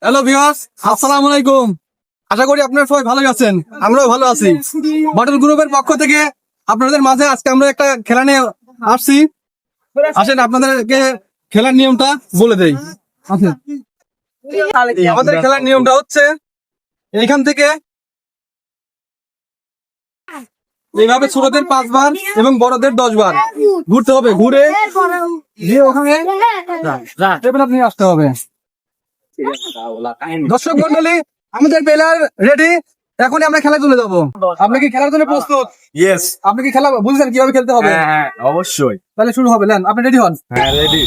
Hello viewers, আসসালামু আলাইকুম। আশা করি আপনারা সবাই ভালো আছেন, আমরাও ভালো আছি। বাটল গ্রুপের পক্ষ থেকে আপনাদের মাঝে আজকে আমরা একটা খেলা নিয়ে আসছি। আসেন আপনাদেরকে খেলার নিয়মটা বলে দেই। আসেন। আমাদের খেলার নিয়মটা হচ্ছে এইখান থেকে এইভাবে ছোটদের 5 বার এবং বড়দের 10 বার ঘুরতে হবে। ঘুরে গিয়ে ওখানে টেবিল নিয়ে আসতে হবে। দর্শক মন্ডলী, আমাদের প্লেয়ার রেডি। এখনই আমরা খেলা চলে যাবো। আপনি কি খেলার জন্য প্রস্তুত? ইয়েস। আপনি কি খেলা বুঝছেন কিভাবে খেলতে হবে? হ্যাঁ অবশ্যই। তাহলে শুরু হবে। নেন, আপনি রেডি হন। হ্যাঁ রেডি।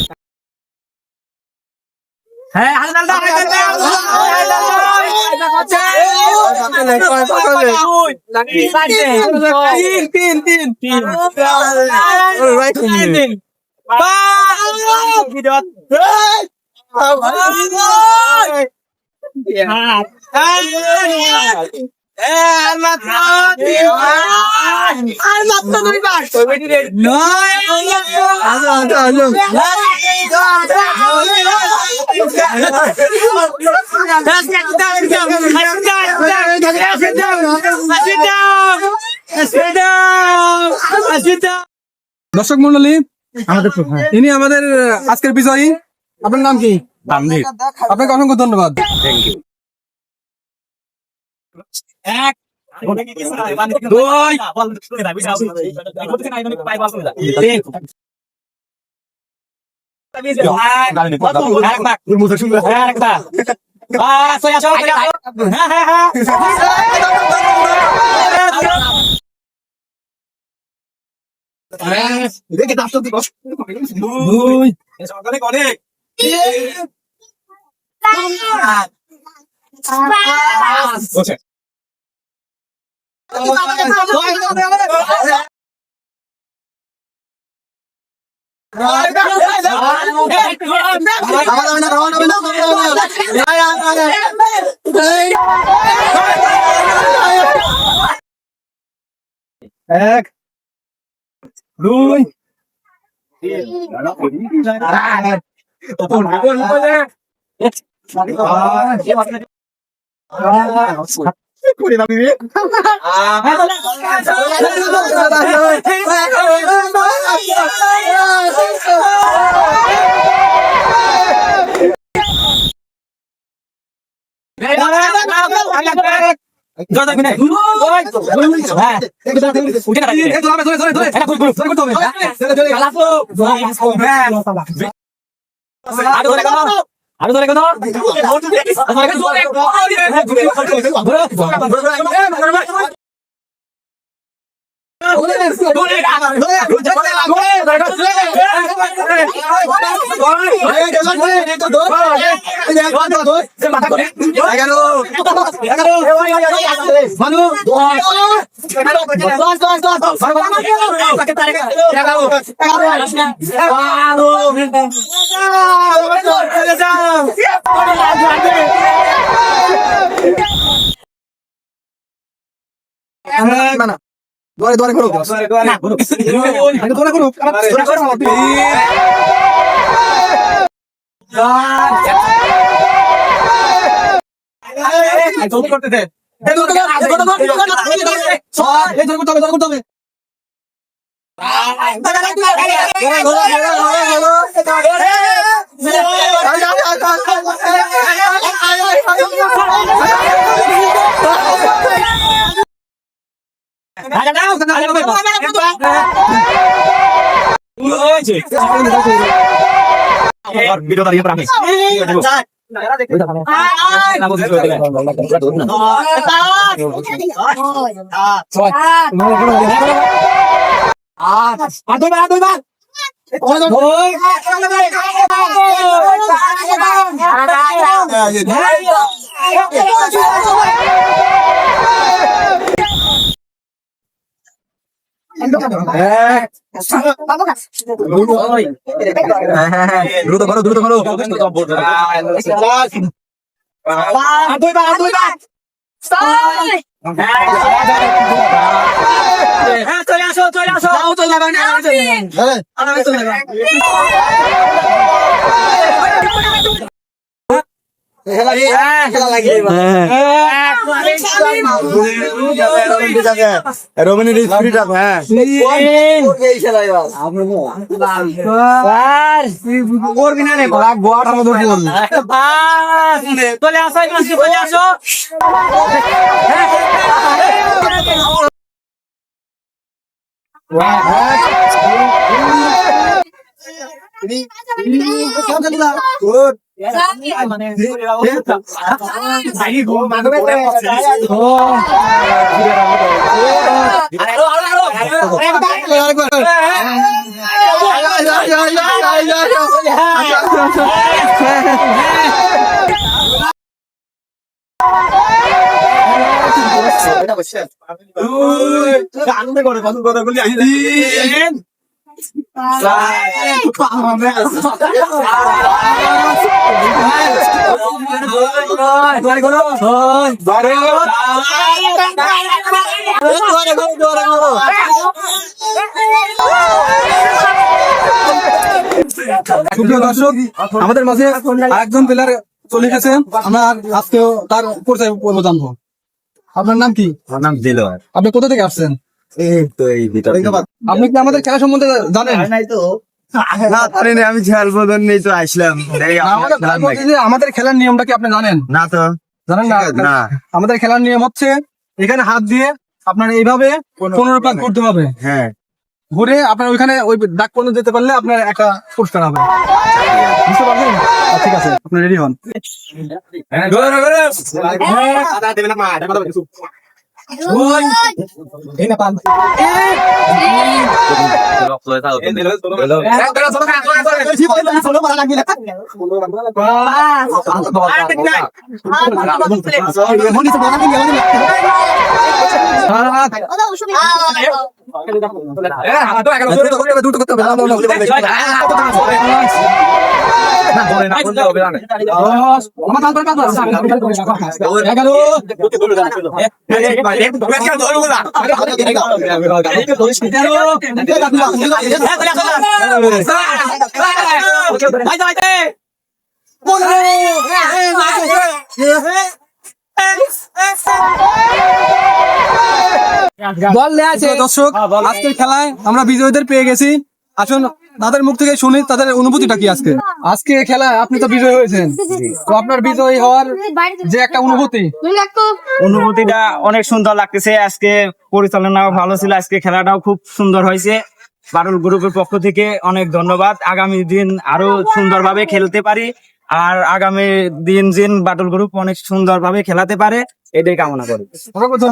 দর্শক মন্ডলী, ইনি আমাদের আজকের বিজয়ী। আপনার নাম কি? তানভীর। আপনাকে অসংখ্য ধন্যবাদ। Thank you. এক, দুই, আরো ধরে কেন দোয়ারে দোয়ারে করো, দোয়ারে করো, দ্রুত করো, দ্রুত করো। চলে আসো চলে আসো চলে আসো চলে আসো সুপ্রিয় দর্শক, আমাদের মাঝে আরেকজন প্লেয়ার চলে গেছে। আমরা আজকেও তার পরিচয় পর্ব জানবো। আপনার নাম কি? আমার নাম দিলওয়ার। আপনি কোথা থেকে আসছেন? এই তো এই ভিতরে আপনি কি আমাদের খেলা সম্বন্ধে জানেন? না জানি আমি খেয়াল বদন নেই তো আসলাম এই আমাদের খেলার বলতে যে আমাদের খেলার নিয়মটা কি আপনি জানেন? না তো জানেন না? না আমাদের খেলার নিয়ম হচ্ছে এখানে হাত দিয়ে আপনার এইভাবে 15 পাক করতে হবে। হ্যাঁ ঘুরে আপনার ওইখানে ওই দাগ পর্যন্ত যেতে পারলে আপনার একটা পুরস্কার হবে। বুঝতে পারছেন? ঠিক আছে, আপনি রেডি হন। দর্শক, আজকের খেলায় আমরা বিজয়ীদের পেয়ে গেছি। আসুন তাদের মুখ থেকে শুনি তাদের অনুভূতিটা কি। আজকে খেলায় আপনি তো বিজয় হয়েছেন, তো আপনার বিজয়ী হওয়ার যে একটা অনুভূতিটা অনেক সুন্দর লাগতেছে। আজকে পরিচালনাও ভালো ছিল, আজকে খেলাটাও খুব সুন্দর হয়েছে। বাটুল গ্রুপের পক্ষ থেকে অনেক ধন্যবাদ। আগামী দিন আরো সুন্দরভাবে খেলতে পারি, আর আগামী দিন বাটুল গ্রুপ অনেক সুন্দরভাবে খেলাতে পারে, এটাই কামনা করি। অনুভূতি